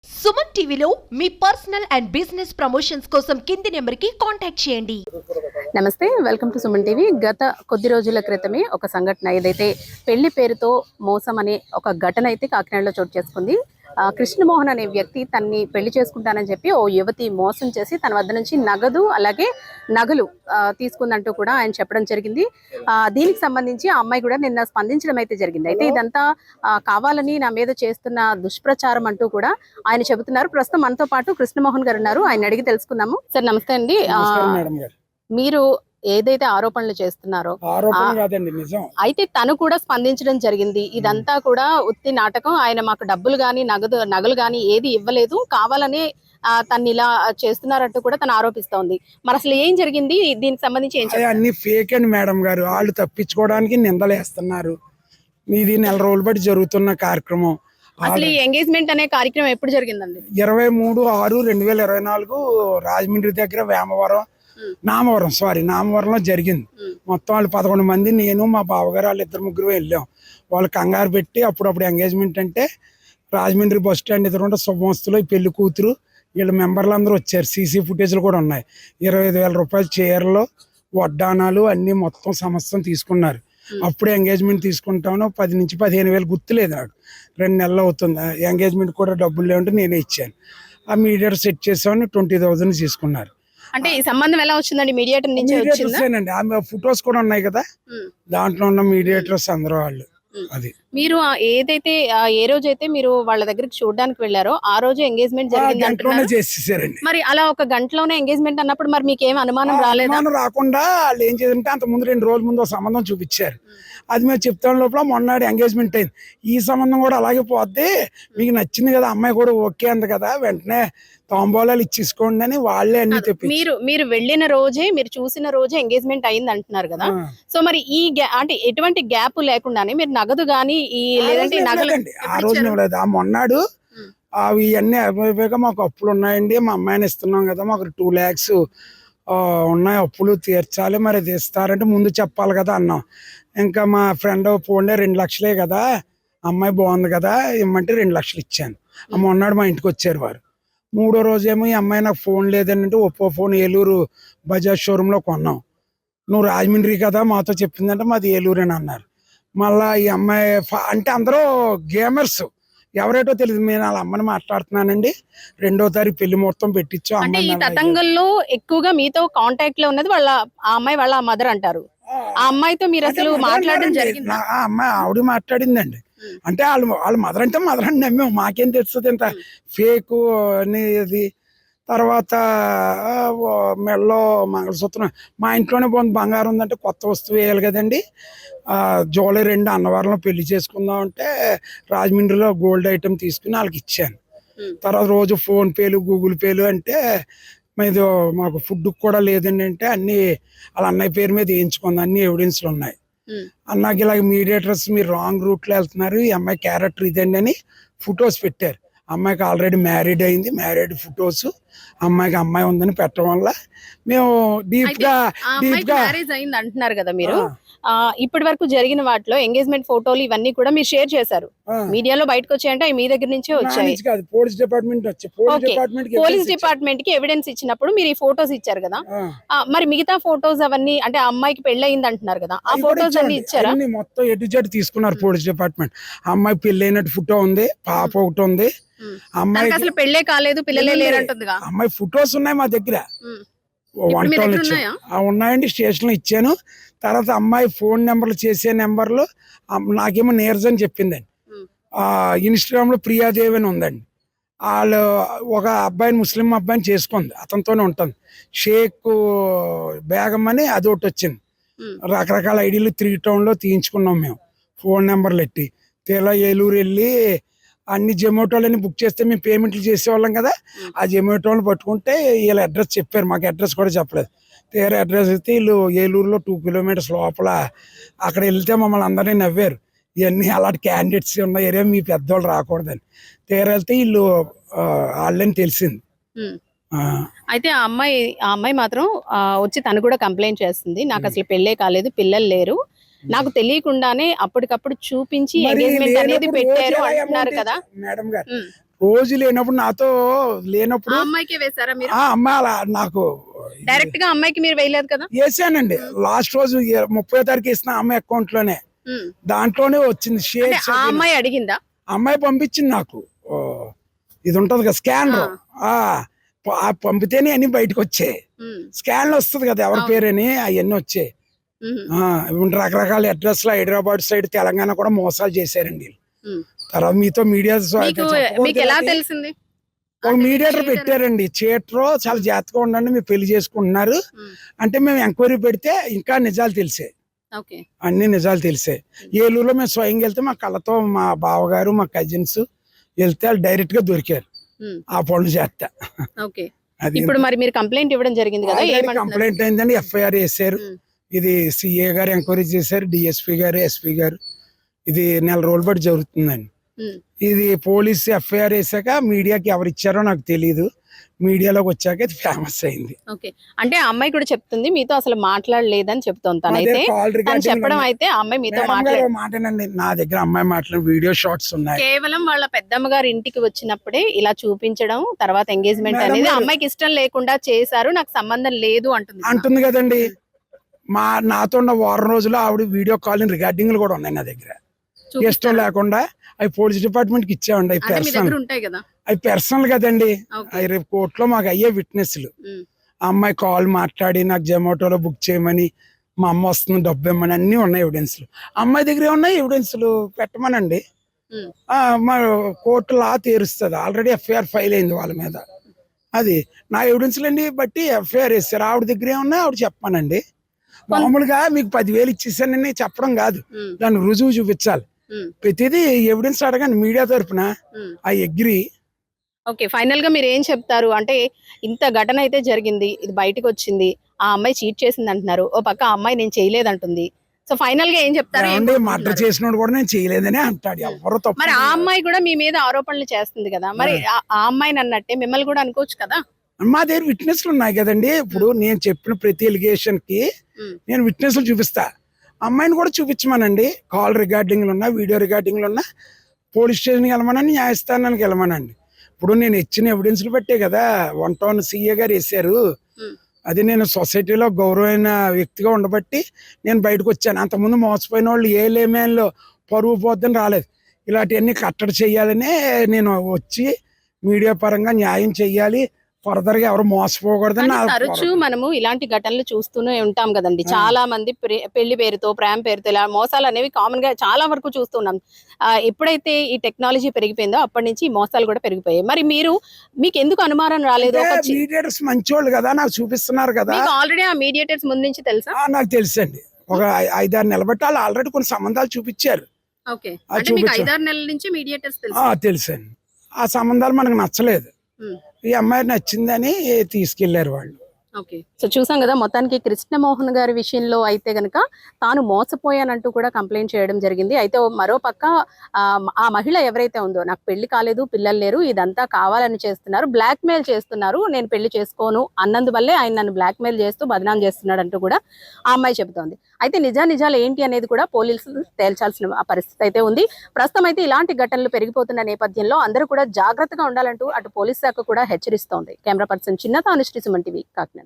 సుమన్ టీవీలో మీ personal and business promotions కోసం కింది నెంబర్కి కాంటాక్ట్ చేయండి. నమస్తే, వెల్కమ్ టు సుమన్ టీవీ. గత కొద్ది రోజుల క్రితమే ఒక సంఘటన ఏదైతే పెళ్లి పేరుతో మోసం అనే ఒక ఘటన అయితే కాకినాడలో చోటు చేసుకుంది. కృష్ణమోహన్ అనే వ్యక్తి తన్ని పెళ్లి చేసుకుంటానని చెప్పి ఓ యువతి మోసం చేసి తన వద్ద నుంచి నగదు అలాగే నగలు తీసుకుందంటూ కూడా ఆయన చెప్పడం జరిగింది. దీనికి సంబంధించి ఆ అమ్మాయి కూడా నిన్న స్పందించడం అయితే జరిగింది. అయితే ఇదంతా కావాలని నా మీద చేస్తున్న దుష్ప్రచారం అంటూ కూడా ఆయన చెబుతున్నారు. ప్రస్తుతం మనతో పాటు కృష్ణమోహన్ గారు ఉన్నారు, ఆయన అడిగి తెలుసుకుందాము. సార్ నమస్తే అండి. మీరు ఏదైతే ఆరోపణలు చేస్తున్నారో అయితే తను కూడా స్పందించడం జరిగింది. ఇదంతా కూడా ఉత్తి నాటకం, ఆయన మాకు డబ్బులు గాని నగలు గాని ఏది ఇవ్వలేదు, కావాలని తను ఇలా చేస్తున్నారంటూ కూడా తను ఆరోపిస్తోంది. మరి అసలు ఏం జరిగింది, దీనికి సంబంధించి ఏం చెప్పారు? అన్ని ఫేక్ అండి మేడం గారు. వాళ్ళు తప్పించుకోవడానికి నిందలేస్తున్నారు. ఇది నెల రోజులు బట్టి జరుగుతున్న కార్యక్రమం. అసలు ఈ ఎంగేజ్మెంట్ అనే కార్యక్రమం ఎప్పుడు జరిగిందండి? 23/6/2024 రాజమండ్రి దగ్గర నామవరంలో జరిగింది. మొత్తం వాళ్ళు 11 మంది, నేను మా బావగారు వాళ్ళు 2-3 వెళ్ళాం. వాళ్ళు కంగారు పెట్టి అప్పుడప్పుడు ఎంగేజ్మెంట్ అంటే రాజమండ్రి బస్ స్టాండ్ ఎదురుంటే శుభమస్తులో పెళ్లి కూతురు వీళ్ళ మెంబర్లు అందరూ వచ్చారు. సీసీ ఫుటేజ్లు కూడా ఉన్నాయి. 25,000 రూపాయలు చీరలు, వడ్డానాలు అన్ని మొత్తం సమస్తం తీసుకున్నారు. అప్పుడే ఎంగేజ్మెంట్ తీసుకుంటాను 10 నుంచి 15,000 గుర్తులేదు నాకు. 2 నెలలు అవుతుంది. ఎంగేజ్మెంట్ కూడా డబ్బులు లేవంటే నేనే ఇచ్చాను. ఆ మీడియేటర్ సెట్ చేసామని 20,000 తీసుకున్నారు. అంటే ఈ సంబంధం ఎలా వచ్చిందండి? మీడియేటర్ నుంచి వచ్చిందా? ఆమె ఫొటోస్ కూడా ఉన్నాయి కదా, దాంట్లో ఉన్న మీడియేటర్స్ అందరూ వాళ్ళు. అది మీరు ఏదైతే ఏ రోజైతే మీరు వాళ్ళ దగ్గరికి చూడడానికి వెళ్ళారో ఆ రోజు ఎంగేజ్మెంట్ జరిగింది చేసేసారండి. మరి అలా ఒక గంటలోనే ఎంగేజ్మెంట్ అన్నప్పుడు మరి మీకు ఏం అనుమానం రాలేదు? అనుమానం రాకుండా వాళ్ళు ఏం చేయాలంటే అంత ముందు 2 రోజుల ముందు సంబంధం చూపించారు. అది మేము చెప్తాను లోపల మొన్నటి ఎంగేజ్మెంట్ అయింది. ఈ సంబంధం కూడా అలాగే పోద్ది, మీకు నచ్చింది కదా, అమ్మాయి కూడా ఓకే అంది కదా, వెంటనే తాంబూలాలు ఇచ్చేసుకోండి అని వాళ్ళే అన్ని చెప్పి. మీరు వెళ్ళిన రోజే, మీరు చూసిన రోజే ఎంగేజ్మెంట్ అయింది అంటున్నారు కదా. సో మరి ఈ అంటే ఎటువంటి గ్యాప్ లేకుండానే మీరు నగదు గానీ లేదంటే ఆ రోజు లేదు, ఆ మొన్నాడు అవి ఇవన్నీ అయిపోయాక మాకు అప్పులు ఉన్నాయండి, మా అమ్మాయిని ఇస్తున్నాం కదా, మాకు 2 lakhs ఉన్నాయి, అప్పులు తీర్చాలి, మరి అది ఇస్తారంటే ముందు చెప్పాలి కదా అన్నాం. ఇంకా మా ఫ్రెండ్ ఫోన్లే 2 లక్షలే కదా, అమ్మాయి బాగుంది కదా ఇమ్మంటే 2 లక్షలు ఇచ్చాను. మొన్నాడు మా ఇంటికి వచ్చారు వారు. 3వ రోజేమో ఈ అమ్మాయి నాకు ఫోన్ లేదని అంటే ఒప్పో ఫోన్ ఏలూరు బజాజ్ షోరూంలో కొన్నాం. నువ్వు రాజమండ్రి కదా మాతో చెప్పిందంటే మాది ఏలూరు అని అన్నారు. మళ్ళా ఈ అమ్మాయి అంటే అందరూ గేమర్స్, ఎవరేటో తెలియదు. నేను వాళ్ళ అమ్మని మాట్లాడుతున్నానండి, 2వ తారీఖు పెళ్లి మొత్తం పెట్టించాం. అంటే ఈ తతంగంలో ఎక్కువగా మీతో కాంటాక్ట్ లో ఉన్నది వాళ్ళ ఆ అమ్మాయి వాళ్ళ మదర్ అంటారు. ఆ అమ్మాయితో మీరు అసలు మాట్లాడడం జరిగింది? ఆ అమ్మాయి ఆవిడ మాట్లాడిందండి. అంటే వాళ్ళ మదర్ అంటే మదర్ అని నమ్మాము, మాకేం తెలుస్తుంది ఇంత ఫేక్ అనేది. తర్వాత మెడలో మంగళసూత్రం, మా ఇంట్లోనే పోయింది బంగారం ఉందంటే కొత్త వస్తువు వేయాలి కదండి. జూలై 2 అన్నవరంలో పెళ్లి చేసుకుందాం అంటే రాజమండ్రిలో గోల్డ్ ఐటమ్ తీసుకుని వాళ్ళకి ఇచ్చాను. తర్వాత రోజు ఫోన్ పేలు గూగుల్ పేలు అంటే ఇది మాకు ఫుడ్ కూడా లేదండి అంటే అన్ని వాళ్ళ అన్నయ్య పేరు మీద వేయించుకుంది, అన్ని ఎవిడెన్స్లు ఉన్నాయి. అన్నాకి ఇలాగ మీడియేటర్స్ మీరు రాంగ్ రూట్లో వెళ్తున్నారు, ఈ అమ్మాయి క్యారెక్టర్ ఇదండి అని ఫొటోస్ పెట్టారు. అమ్మాయికి ఆల్రెడీ మ్యారీడ్ అయింది, మ్యారీడ్ ఫొటోస్, అమ్మాయి ఉందని పెట్టడం వల్ల మేము డీప్ గా మ్యారేజ్ అయింది అంటున్నారు కదా మీరు. ఇప్పటి వరకు జరిగిన వాటిలో ఎంగేజ్మెంట్ ఫోటోలు ఇవన్నీ కూడా మీరు షేర్ చేశారు, మీడియాలో బయటకు వచ్చాయంటే మీ దగ్గర నుంచే వచ్చాయి. పోలీస్ డిపార్ట్మెంట్ కి ఎవిడెన్స్ ఇచ్చినప్పుడు మీరు ఈ ఫోటోస్ ఇచ్చారు కదా, మరి మిగతా ఫోటోస్ అవన్నీ అంటే ఆ అమ్మాయికి పెళ్లి అయింది అంటున్నారు కదా, ఆ ఫోటోస్ అన్ని ఇచ్చారా? మొత్తం ఎటు జెడ్ తీసుకున్నారు పోలీస్ డిపార్ట్మెంట్. అమ్మాయి పెళ్లి అయినట్టు ఫోటో ఉంది, పాప ఒకటి ఉంది. అమ్మాయి అసలు పెళ్లే కాలేదు, పిల్లలే లేరంటుందిగా. అమ్మాయి ఫొటోస్ ఉన్నాయి మా దగ్గర, ఉన్నాయండి, స్టేషన్ లో ఇచ్చాను. తర్వాత అమ్మాయి ఫోన్ నెంబర్లు చేసే నెంబర్లు నాకేమో నీరజని చెప్పిందండి. ఇన్స్టాగ్రామ్ లో ప్రియాదేవి అని ఉందండి. వాళ్ళు ఒక అబ్బాయిని, ముస్లిం అబ్బాయిని చేసుకుంది, అతనితోనే ఉంటుంది. షేక్ బేగం అని అది ఒకటి వచ్చింది. రకరకాల ఐడీలు 3 town లో తీయించుకున్నాం మేము, ఫోన్ నెంబర్లు ఎట్టి. తీరా ఏలూరు వెళ్ళి అన్ని జొమాటోలని బుక్ చేస్తే మేము పేమెంట్లు చేసేవాళ్ళం కదా, ఆ జొమాటోలు పట్టుకుంటే వీళ్ళ అడ్రస్ చెప్పారు, మాకు అడ్రస్ కూడా చెప్పలేదు. తీరా అడ్రస్ అయితే వీళ్ళు ఏలూరులో 2 kilometers లోపల, అక్కడ వెళ్తే మమ్మల్ని అందరినీ నవ్వారు, ఇవన్నీ అలాంటి క్యాండిడేట్స్ ఉన్న ఏరియా, మీ పెద్దవాళ్ళు రాకూడదని. తీరా వెళ్తే వీళ్ళు వాళ్ళని తెలిసింది. అయితే ఆ అమ్మాయి మాత్రం వచ్చి తను కూడా కంప్లైంట్ చేస్తుంది, నాకు అసలు పెళ్ళే కాలేదు, పిల్లలు లేరు, నాకు తెలియకుండానే అప్పటికప్పుడు చూపించి ఎంగేజ్మెంట్ అనేది పెట్టారు అంటున్నారు కదా మేడం గారు. రోజు లేనప్పుడు నాతో లేనప్పుడు ఆ అమ్మాయికే వేశారా మీరు? ఆ అమ్మాయి అలా నాకు డైరెక్ట్ గా అమ్మాయికి మీరు వేయలేదు కదా? వేసానండి. లాస్ట్ రోజు 30వ తారీఖు వేసిన అమ్మాయి అకౌంట్ లోనే, దాంట్లోనే వచ్చింది అంటే షేర్స్. ఆ అమ్మాయి అడిగిందా? అమ్మాయి పంపించింది నాకు. ఇది ఉంటది కదా స్కానర్, పంపితేనే అన్ని బయటకు వచ్చాయి. స్కాన్ లో వస్తుంది కదా ఎవరి పేరని, అవన్నీ వచ్చాయి. రకరకాల అడ్రస్లు హైదరాబాద్ సైడ్, తెలంగాణ కూడా మోసాలు చేశారండి. తర్వాత మీతో మీడియా మీకు ఎలా తెలిసింది? ఒక మీడియేటర్ పెట్టారండి. చీటర్ చాలా జాగ్రత్తగా ఉండండి, మీరు పెళ్లి చేసుకుంటున్నారు అంటే మేము ఎంక్వైరీ పెడితే ఇంకా నిజాలు తెలిసాయి. అన్ని నిజాలు తెలిసాయి. ఏలూరులో మేము స్వయంగా వెళ్తే మా కళ్ళతో మా బావగారు మా కజిన్స్ వెళ్తే వాళ్ళు డైరెక్ట్ గా దొరికారు ఆ పనులు చేస్తా. అది ఇప్పుడు మరి మీరు కంప్లైంట్ ఇవ్వడం జరిగింది కదా, కంప్లైంట్ అయిందండి. ఎఫ్ఐఆర్ వేసారు. ఇది సిఏ గారు ఎంక్వైరీ చేశారు, డిఎస్పీ గారు, ఎస్పీ గారు. ఇది నెల రోజులు బట్టి జరుగుతుందండి. ఇది పోలీస్ ఎఫ్ఐఆర్ వేసాక మీడియాకి ఎవరు ఇచ్చారో నాకు తెలియదు. మీడియాలోకి వచ్చాక ఇది ఫేమస్ అయింది. అంటే ఆ అమ్మాయి కూడా చెప్తుంది మీతో అసలు మాట్లాడలేదని చెప్తోంది. తనైతే తను చెప్పడం అయితే ఆ అమ్మాయి మీతో మాట్లాడండి. నా దగ్గర అమ్మాయి మాట్లాడిన వీడియో షార్ట్స్ ఉన్నాయి. కేవలం వాళ్ళ పెద్దమ్మ గారి ఇంటికి వచ్చినప్పుడే ఇలా చూపించడం, తర్వాత ఎంగేజ్మెంట్ అనేది అమ్మాయికి ఇష్టం లేకుండా చేశారు, నాకు సంబంధం లేదు అంటుంది కదండి. నాతో ఉన్న వారం రోజులు ఆవిడ వీడియో కాలింగ్ రికార్డింగ్లు కూడా ఉన్నాయి నా దగ్గర. ఇష్టం లేకుండా అవి పోలీస్ డిపార్ట్మెంట్ కి ఇచ్చామండి. అవి పర్సనల్ కదండి. అవి రేపు కోర్టులో మాకు అయ్యే విట్నెస్లు. ఆ అమ్మాయి కాల్ మాట్లాడి నాకు జొమాటోలో బుక్ చేయమని, మా అమ్మ వస్తుంది డబ్బు ఇమ్మని అన్ని ఉన్నాయి ఎవిడెన్స్లు. అమ్మాయి దగ్గర ఉన్నాయి ఎవిడెన్స్లు, పెట్టమనండి. మా కోర్టు లా తీరుస్తుంది. ఆల్రెడీ ఎఫ్ఐఆర్ ఫైల్ అయింది వాళ్ళ మీద. అది నా ఎవిడెన్స్లండి బట్టి ఎఫ్ఐఆర్ వేస్తారు. ఆవిడ దగ్గరే ఉన్నాయి, ఆవిడ చెప్పానండి. మామూలుగా మీకు 10,000 ఇచ్చేసానని చెప్పడం కాదు, దాన్ని రుజువు చూపించాలి. ప్రతిదీ ఎవిడెన్స్ అడగండి మీడియా తరఫున. I agree. ఫైనల్ గా మీరు ఏం చెప్తారు? అంటే ఇంత ఘటన అయితే జరిగింది, ఇది బయటకు వచ్చింది, ఆ అమ్మాయి చీట్ చేసింది అంటున్నారు, ఓ పక్క ఆ అమ్మాయి నేను చేయలేదంటుంది. సో ఫైనల్ గా ఏం చెప్తారు? మర్డర్ చేసినోడు కూడా నేను చేయలేదని అంటాడు. ఎవరు తప్పు. మరి ఆ అమ్మాయి కూడా మీ మీద ఆరోపణలు చేస్తుంది కదా, మరి ఆ అమ్మాయిని అన్నట్టే మిమ్మల్ని కూడా అనుకోవచ్చు కదా? మా దగ్గర విట్నెస్లు ఉన్నాయి కదండి. ఇప్పుడు నేను చెప్పిన ప్రతి ఎలిగేషన్ కి నేను విట్నెస్లు చూపిస్తా. అమ్మాయిని కూడా చూపించమనండి. కాల్ రికార్డింగ్లు ఉన్నా, వీడియో రికార్డింగ్లు ఉన్నా పోలీస్ స్టేషన్కి వెళ్ళమనండి, న్యాయస్థానానికి వెళ్ళమనండి. ఇప్పుడు నేను ఇచ్చిన ఎవిడెన్స్లు బట్టే కదా 1 టౌన్ సిఏ గారు వేసారు. అది నేను సొసైటీలో గౌరవమైన వ్యక్తిగా ఉండబట్టి నేను బయటకు వచ్చాను. అంతకుముందు మోసపోయిన వాళ్ళు ఏ లేమేన్లో పరువు పోద్దని రాలేదు. ఇలాంటివన్నీ కట్టడి చేయాలనే నేను వచ్చి మీడియా పరంగా న్యాయం చెయ్యాలి, ఫర్దర్ గా ఎవరు మోసపోకూడదని. తరచూ మనము ఇలాంటి ఘటనలు చూస్తూనే ఉంటాం కదండి. చాలా మంది పెళ్లి పేరుతో, ప్రేమ పేరుతో ఇలా మోసాలు అనేవి కామన్ గా చాలా వరకు చూస్తున్నాం. ఎప్పుడైతే ఈ టెక్నాలజీ పెరిగిపోయిందో అప్పటి నుంచి ఈ మోసాలు కూడా పెరిగిపోయాయి. మరి మీకు ఎందుకు అనుమానం రాలేదు? మీడియేటర్స్ మంచోళ్ళు కదా, నాకు చూపిస్తున్నారు కదా. ఆల్రెడీ ఆ మీడియేటర్స్ ముందు నుంచి తెలుసా? నాకు తెలుసండి. ఒక 5-6 నెలల బట్టి వాళ్ళు ఆల్రెడీ కొన్ని సంబంధాలు చూపించారు. 5-6 నెలల నుంచి మీడియేటర్స్ తెలుసండి. ఆ సంబంధాలు మనకు నచ్చలేదు, ఈ అమ్మాయి నచ్చిందని తీసుకెళ్లారు వాళ్ళు. సో చూసాం కదా, మొత్తానికి కృష్ణమోహన్ గారి విషయంలో అయితే గనక తాను మోసపోయానంటూ కూడా కంప్లైంట్ చేయడం జరిగింది. అయితే మరో పక్క ఆ మహిళ ఎవరైతే ఉందో, నాకు పెళ్లి కాలేదు, పిల్లలు లేరు, ఇదంతా కావాలని చేస్తున్నారు, బ్లాక్ మెయిల్ చేస్తున్నారు, నేను పెళ్లి చేసుకోను అన్నందువల్లే ఆయన నన్ను బ్లాక్ మెయిల్ చేస్తూ బదనాం చేస్తున్నాడు అంటూ కూడా ఆ అమ్మాయి చెబుతోంది. అయితే నిజాలు ఏంటి అనేది కూడా పోలీసులు తేల్చాల్సిన పరిస్థితి అయితే ఉంది. ప్రస్తుతం అయితే ఇలాంటి ఘటనలు పెరిగిపోతున్న నేపథ్యంలో అందరూ కూడా జాగ్రత్తగా ఉండాలంటూ అటు పోలీస్ శాఖ కూడా హెచ్చరిస్తోంది. Camera person Chinnata, Anusri, Suman TV, Kakinada.